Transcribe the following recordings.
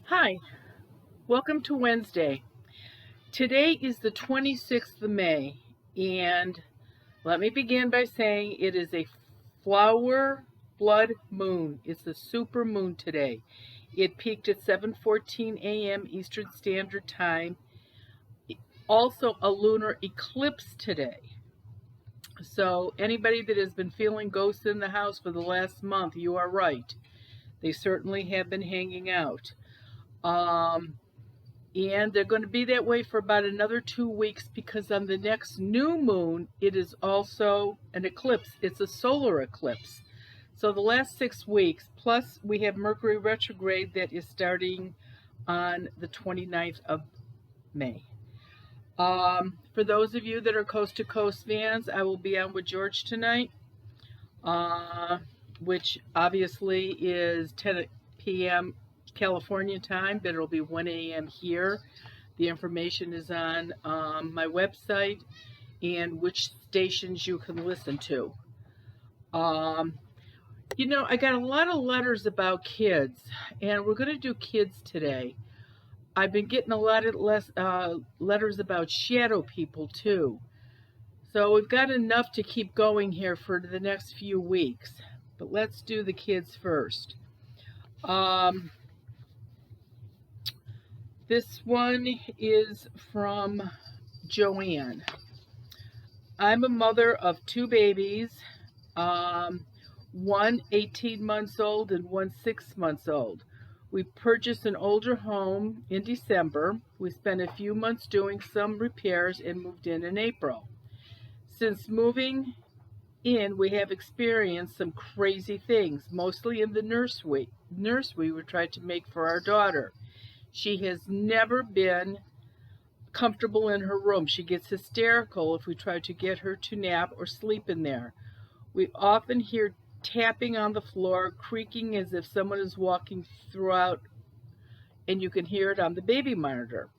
Hi, welcome to Wednesday. Today is the 26th of May, and let me begin by saying it is a flower blood moon. It's a super moon today. It peaked at 7:14 a.m. Eastern Standard Time. Also, a lunar eclipse today. So, anybody that has been feeling ghosts in the house for the last month, you are right. They certainly have been hanging out. Um, And they're going to be that way for about another 2 weeks because on the next new moon, it is also an eclipse. It's a solar eclipse. So the last 6 weeks, plus we have Mercury retrograde that is starting on the 29th of May. For those of you that are coast to coast fans, I will be on with George tonight, uh, which obviously is 10 p.m. California time, but it'll be 1 a.m. here. The information is on my website and which stations you can listen to. Um, I got a lot of letters about kids, and we're going to do kids today. I've been getting a lot of letters about shadow people too. So we've got enough to keep going here for the next few weeks. But let's do the kids first. Um, this one is from Joanne. I'm a mother of two babies, one 18 months old and one 6 months old. We purchased an older home in December. We spent a few months doing some repairs and moved in April. Since moving in, we have experienced some crazy things, mostly in the nursery we tried to make for our daughter. She has never been comfortable in her room. She gets hysterical if we try to get her to nap or sleep in there. We often hear tapping on the floor, creaking as if someone is walking throughout, and you can hear it on the baby monitor.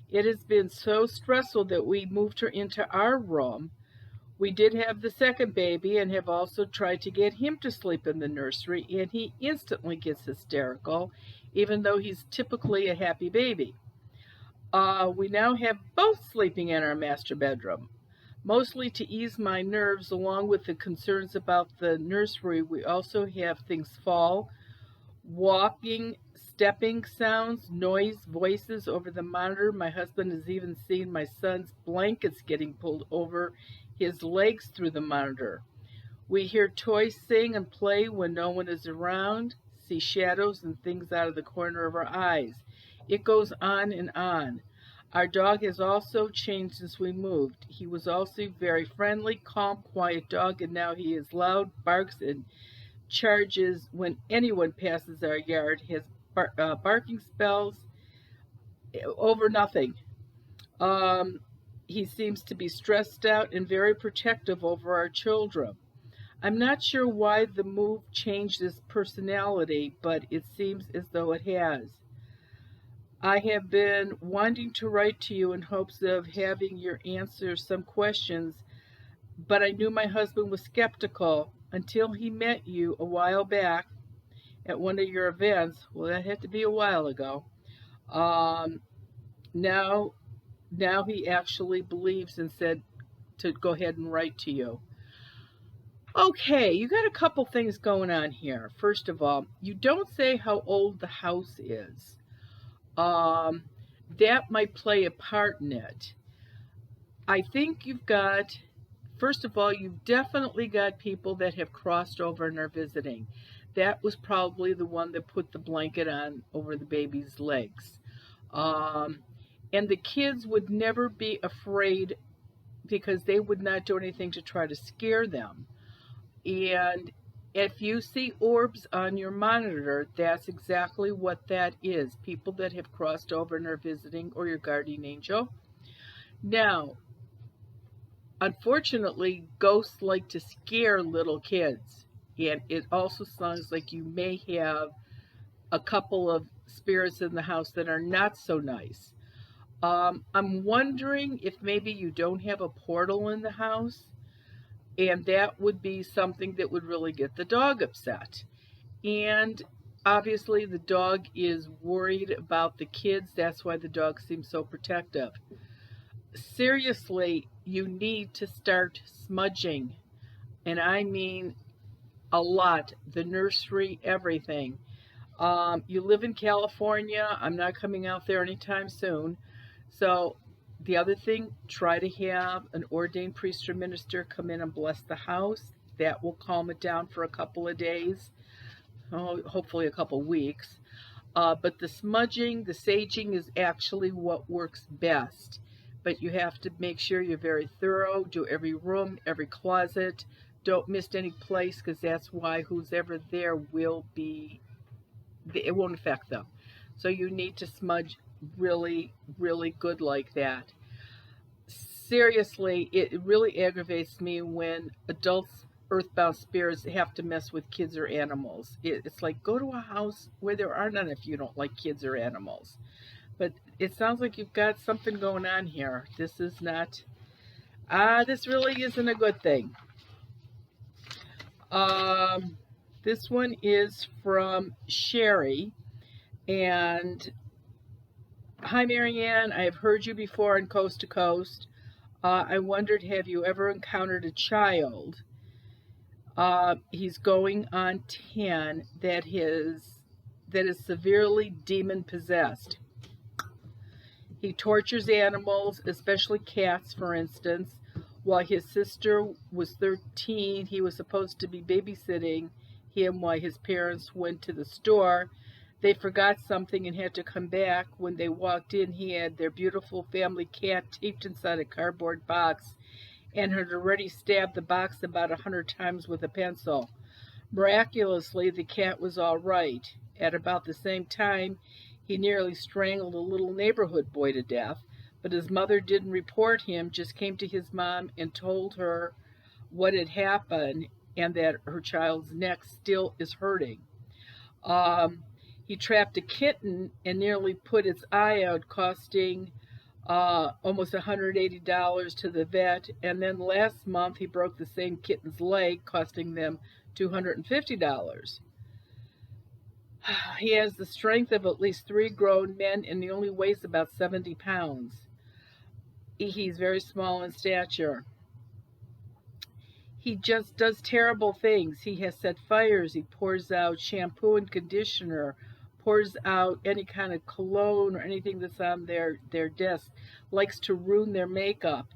It has been so stressful that we moved her into our room. We did have the second baby and have also tried to get him to sleep in the nursery, and he instantly gets hysterical, even though he's typically a happy baby. We now have both sleeping in our master bedroom. Mostly to ease my nerves, along with the concerns about the nursery, we also have things fall, walking, stepping sounds, noise, voices over the monitor. My husband has even seen my son's blankets getting pulled over his legs through the monitor. We hear toys sing and play when no one is around, see shadows and things out of the corner of our eyes. It goes on and on. Our dog has also changed since we moved. He was also very friendly, calm, quiet dog, and now he is loud, barks, and charges when anyone passes our yard. He has barking spells over nothing. Um, he seems to be stressed out and very protective over our children. I'm not sure why the move changed his personality, but it seems as though it has. I have been wanting to write to you in hopes of having your answer some questions, but I knew my husband was skeptical until he met you a while back at one of your events. Well, that had to be a while ago. Um, now, now he actually believes and said to go ahead and write to you. Okay, you got a couple things going on here. First of all, you don't say how old the house is. Um, that might play a part in it. I think first of all, you've definitely got people that have crossed over and are visiting. That was probably the one that put the blanket on over the baby's legs. Um, and the kids would never be afraid because they would not do anything to try to scare them. And if you see orbs on your monitor, that's exactly what that is. People that have crossed over and are visiting, or your guardian angel. Now, unfortunately, ghosts like to scare little kids. And it also sounds like you may have a couple of spirits in the house that are not so nice. I'm wondering if maybe you don't have a portal in the house, and that would be something that would really get the dog upset. And Obviously, the dog is worried about the kids. That's why the dog seems so protective. Seriously, you need to start smudging. And I mean a lot. The nursery, everything. You live in California. I'm not coming out there anytime soon. So, the other thing, try to have an ordained priest or minister come in and bless the house. That will calm it down for a couple of days, hopefully a couple weeks. But the smudging, the saging is actually what works best. But you have to make sure you're very thorough, do every room, every closet. Don't miss any place, because that's why who's ever there will be, it won't affect them. So you need to smudge really, really good like that. Seriously, it really aggravates me when adults, earthbound spirits, have to mess with kids or animals. It's like, go to a house where there are none if you don't like kids or animals. But it sounds like you've got something going on here. This is not, this really isn't a good thing. This one is from Sherry. And hi, Marianne. I have heard you before on Coast to Coast. I wondered, have you ever encountered a child? He's going on 10 that is severely demon possessed. He tortures animals, especially cats, for instance. While his sister was 13, he was supposed to be babysitting him while his parents went to the store. They forgot something and had to come back. When they walked in, he had their beautiful family cat taped inside a cardboard box and had already stabbed the box about 100 times with a pencil. Miraculously, the cat was all right. At about the same time, he nearly strangled a little neighborhood boy to death, but his mother didn't report him, just came to his mom and told her what had happened and that her child's neck still is hurting. He trapped a kitten and nearly put its eye out, costing almost $180 to the vet. And then last month, he broke the same kitten's leg, costing them $250. He has the strength of at least 3 grown men, and he only weighs about 70 pounds. He's very small in stature. He just does terrible things. He has set fires. He pours out shampoo and conditioner, pours out any kind of cologne or anything that's on their desk, likes to ruin their makeup.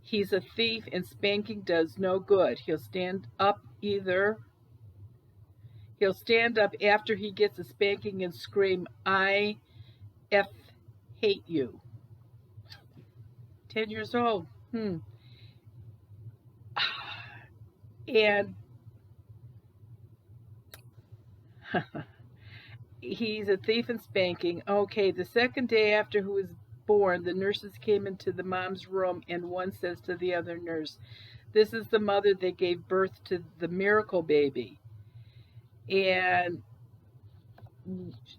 He's a thief, and spanking does no good. He'll stand up after he gets a spanking and scream, "I hate you." 10 years old. And he's a thief and spanking. Okay, the second day after he was born, the nurses came into the mom's room, and one says to the other nurse, "This is the mother that gave birth to the miracle baby." And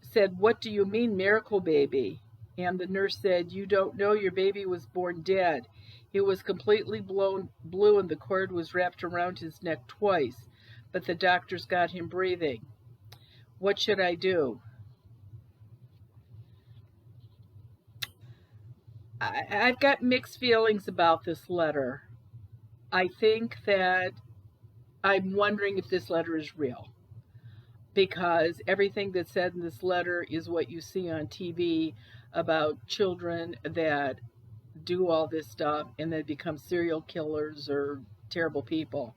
said, "What do you mean, miracle baby?" And the nurse said, "You don't know, your baby was born dead. He was completely blue, and the cord was wrapped around his neck twice, but the doctors got him breathing. What should I do?" I've got mixed feelings about this letter. I think that I'm wondering if this letter is real, because everything that's said in this letter is what you see on TV about children that do all this stuff and then become serial killers or terrible people.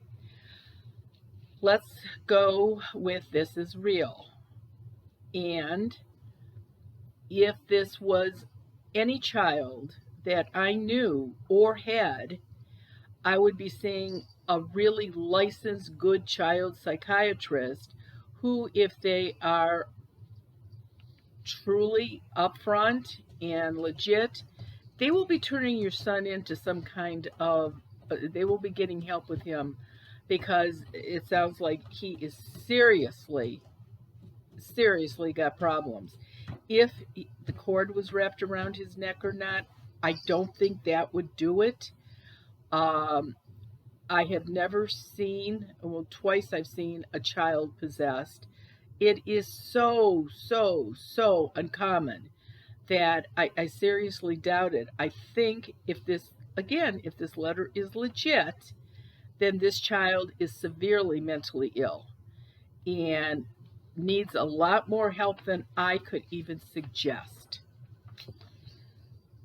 Let's go with this is real. And if this was any child that I knew or had, I would be seeing a really licensed, good child psychiatrist who, if they are truly upfront and legit, they will be turning your son into some kind of, they will be getting help with him, because it sounds like he is seriously got problems. If the cord was wrapped around his neck or not, I don't think that would do it. I have never seen, well, twice I've seen a child possessed. It is so, so, so uncommon that I seriously doubt it. I think if this letter is legit, then this child is severely mentally ill and needs a lot more help than I could even suggest.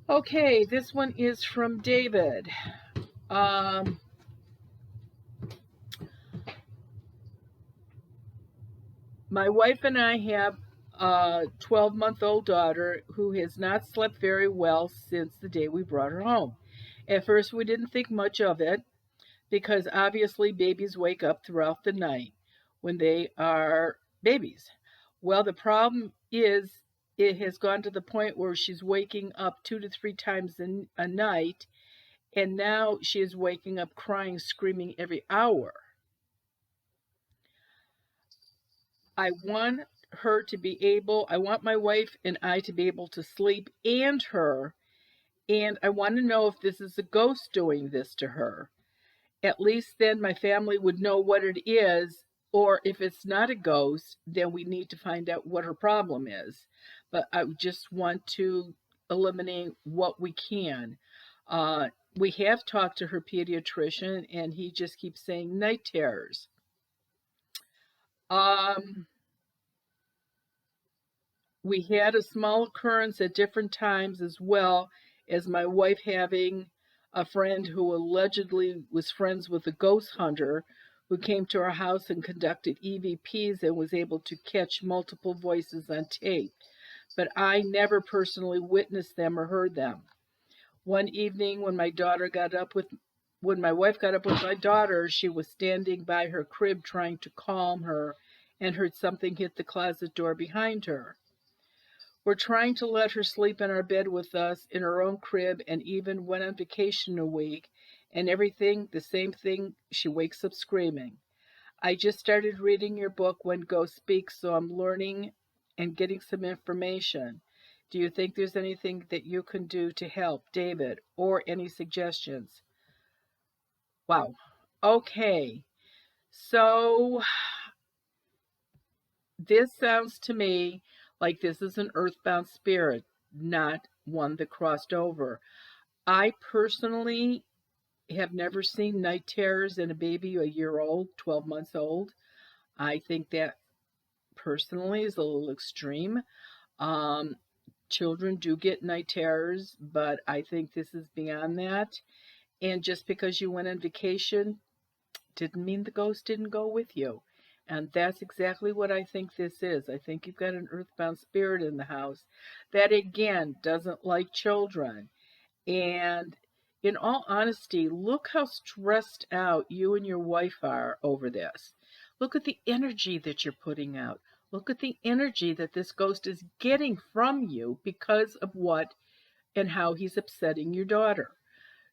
Okay, this one is from David. Um, my wife and I have a 12-month-old daughter who has not slept very well since the day we brought her home. At first, we didn't think much of it because obviously babies wake up throughout the night when they are babies. Well, the problem is it has gone to the point where she's waking up 2 to 3 times a night, and now she is waking up crying, screaming every hour. I want I want my wife and I to be able to sleep and her, and I want to know if this is a ghost doing this to her. At least then my family would know what it is, or if it's not a ghost, then we need to find out what her problem is. But I just want to eliminate what we can. We have talked to her pediatrician, and he just keeps saying night terrors. Um, we had a small occurrence at different times, as well as my wife having a friend who allegedly was friends with a ghost hunter who came to our house and conducted EVPs and was able to catch multiple voices on tape. But I never personally witnessed them or heard them. One evening when my wife got up with my daughter, she was standing by her crib trying to calm her and heard something hit the closet door behind her. We're trying to let her sleep in our bed with us in her own crib, and even went on vacation a week, and everything, the same thing, she wakes up screaming. I just started reading your book, When Ghosts Speak, so I'm learning and getting some information. Do you think there's anything that you can do to help, David, or any suggestions? Wow. Okay. So this sounds to me like this is an earthbound spirit, not one that crossed over. I personally have never seen night terrors in a baby a year old, 12 months old. I think that personally is a little extreme. Um, Children do get night terrors, but I think this is beyond that. And just because you went on vacation didn't mean the ghost didn't go with you. And that's exactly what I think this is. I think you've got an earthbound spirit in the house that, again, doesn't like children. And in all honesty, look how stressed out you and your wife are over this. Look at the energy that you're putting out. Look at the energy that this ghost is getting from you because of what and how he's upsetting your daughter.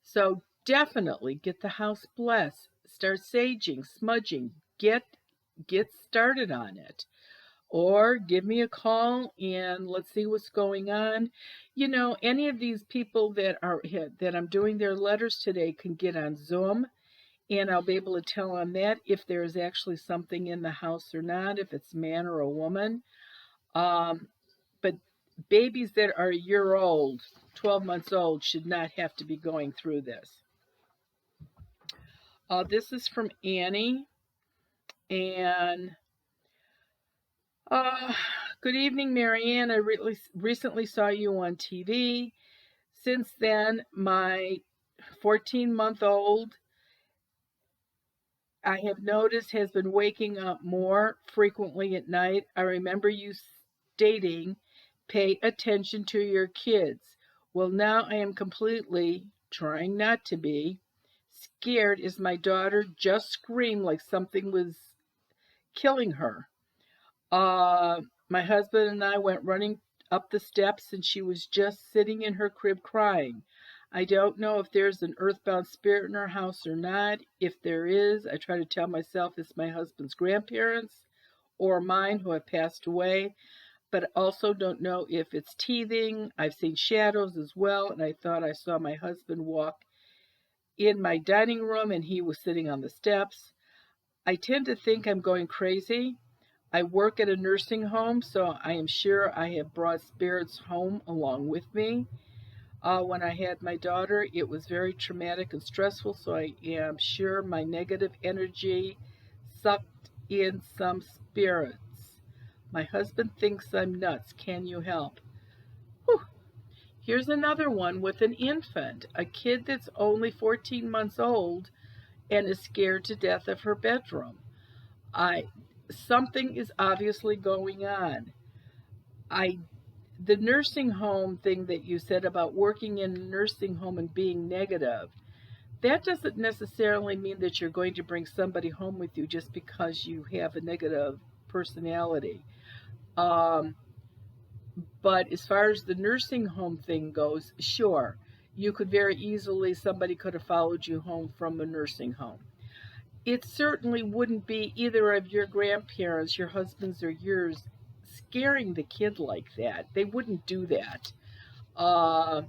So definitely get the house blessed. Start saging, smudging. Get started on it. Or give me a call and let's see what's going on. You know, any of these people that I'm doing their letters today can get on Zoom, and I'll be able to tell on that if there is actually something in the house or not, if it's a man or a woman. Um, but babies that are a year old, 12 months old, should not have to be going through this. This is from Annie, and uh, good evening, Marianne. I recently saw you on TV. Since then, my 14-month-old, I have noticed, has been waking up more frequently at night. I remember you stating, pay attention to your kids. Well, now I am completely trying not to be scared as my daughter just screamed like something was killing her. My husband and I went running up the steps, and she was just sitting in her crib crying. I don't know if there's an earthbound spirit in our house or not. If there is, I try to tell myself it's my husband's grandparents or mine who have passed away, but also don't know if it's teething. I've seen shadows as well, and I thought I saw my husband walk in my dining room and he was sitting on the steps. I tend to think I'm going crazy. I work at a nursing home, so I am sure I have brought spirits home along with me. When I had my daughter, it was very traumatic and stressful, so I am sure my negative energy sucked in some spirits. My husband thinks I'm nuts. Can you help? Whew. Here's another one with an infant, a kid that's only 14 months old and is scared to death of her bedroom. I Something is obviously going on. I The nursing home thing that you said about working in a nursing home and being negative, that doesn't necessarily mean that you're going to bring somebody home with you just because you have a negative personality. Um, but as far as the nursing home thing goes, sure, you could very easily, somebody could have followed you home from a nursing home. It certainly wouldn't be either of your grandparents, your husband's or yours, scaring the kid like that. They wouldn't do that. Uh,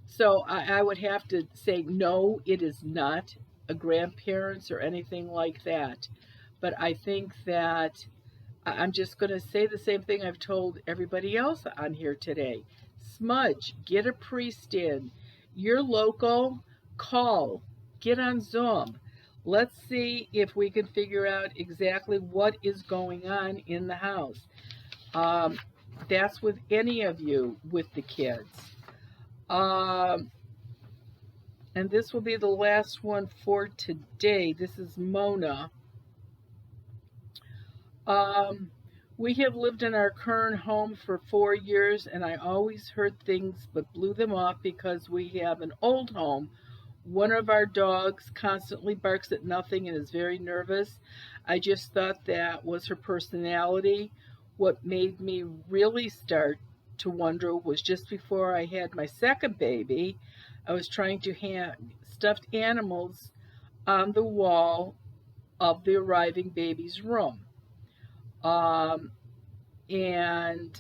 so I would have to say, no, it is not a grandparents or anything like that. But I think that I'm just going to say the same thing I've told everybody else on here today. Smudge, get a priest in. You're local, call, get on Zoom. Let's see if we can figure out exactly what is going on in the house. Um, that's with any of you with the kids. Um, and this will be the last one for today. This is Mona. Um, we have lived in our current home for 4 years, and I always heard things but blew them off because we have an old home. One of our dogs constantly barks at nothing and is very nervous. I just thought that was her personality. What made me really start to wonder was just before I had my second baby, I was trying to hang stuffed animals on the wall of the arriving baby's room. Um, and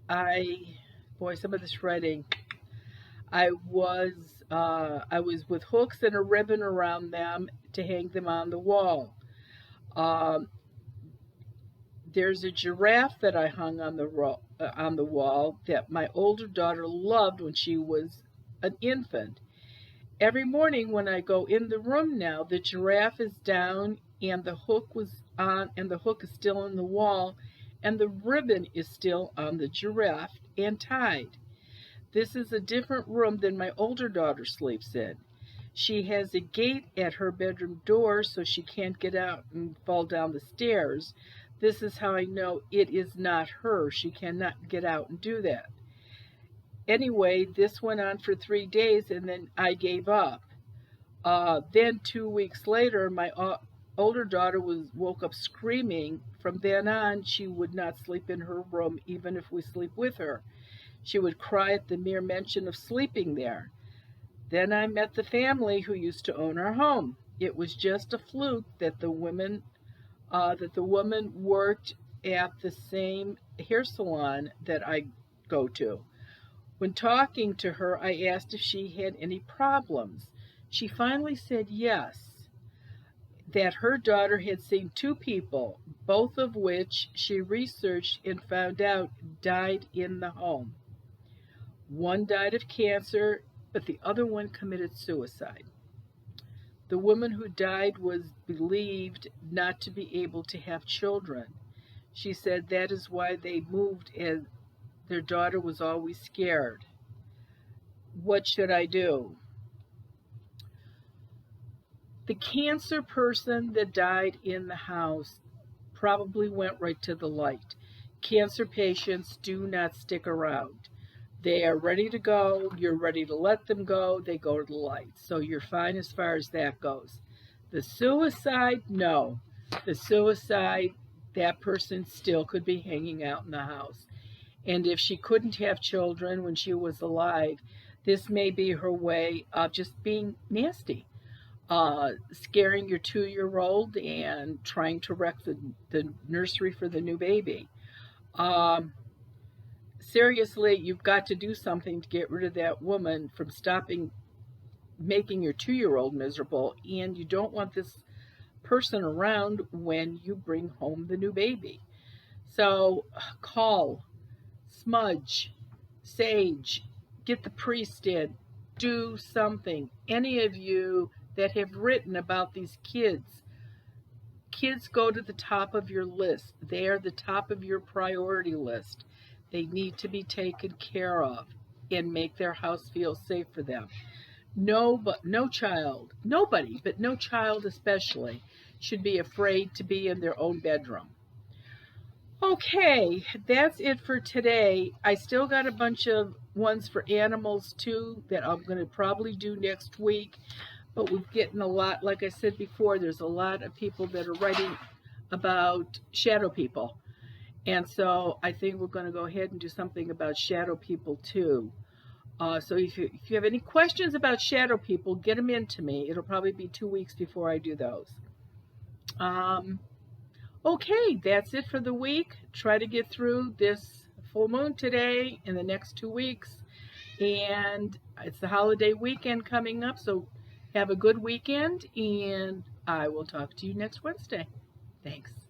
I, boy, some of this writing, I was with hooks and a ribbon around them to hang them on the wall. Um, there's a giraffe that I hung on the wall that my older daughter loved when she was an infant. Every morning when I go in the room now, the giraffe is down and the hook was on and the hook is still in the wall and the ribbon is still on the giraffe and tied. This is a different room than my older daughter sleeps in. She has a gate at her bedroom door so she can't get out and fall down the stairs. This is how I know it is not her. She cannot get out and do that. Anyway, this went on for 3 days and then I gave up. Then 2 weeks later, my older daughter woke up screaming. From then on, she would not sleep in her room even if we sleep with her. She would cry at the mere mention of sleeping there. Then I met the family who used to own our home. It was just a fluke that the woman worked at the same hair salon that I go to. When talking to her, I asked if she had any problems. She finally said yes, that her daughter had seen two people, both of which she researched and found out died in the home. One died of cancer, but the other one committed suicide. The woman who died was believed not to be able to have children. She said that is why they moved, as their daughter was always scared. What should I do? The cancer person that died in the house probably went right to the light. Cancer patients do not stick around. They are ready to go. You're ready to let them go. They go to the light. So you're fine as far as that goes. The suicide, no. The suicide, that person still could be hanging out in the house. And if she couldn't have children when she was alive, this may be her way of just being nasty. Scaring your 2-year-old and trying to wreck the nursery for the new baby. Seriously, you've got to do something to get rid of that woman from stopping making your 2-year-old miserable, and you don't want this person around when you bring home the new baby. So call, smudge, sage, get the priest in, do something. Any of you that have written about these kids, kids go to the top of your list. They are the top of your priority list. They need to be taken care of and make their house feel safe for them. No child, nobody, but no child especially, should be afraid to be in their own bedroom. Okay, that's it for today. I still got a bunch of ones for animals too that I'm going to probably do next week. But we're getting a lot, like I said before, there's a lot of people that are writing about shadow people. And so I think we're going to go ahead and do something about shadow people too. So if you have any questions about shadow people, get them into me. It'll probably be 2 weeks before I do those. Okay, that's it for the week. Try to get through this full moon today in the next 2 weeks. And it's the holiday weekend coming up, so have a good weekend, and I will talk to you next Wednesday. Thanks.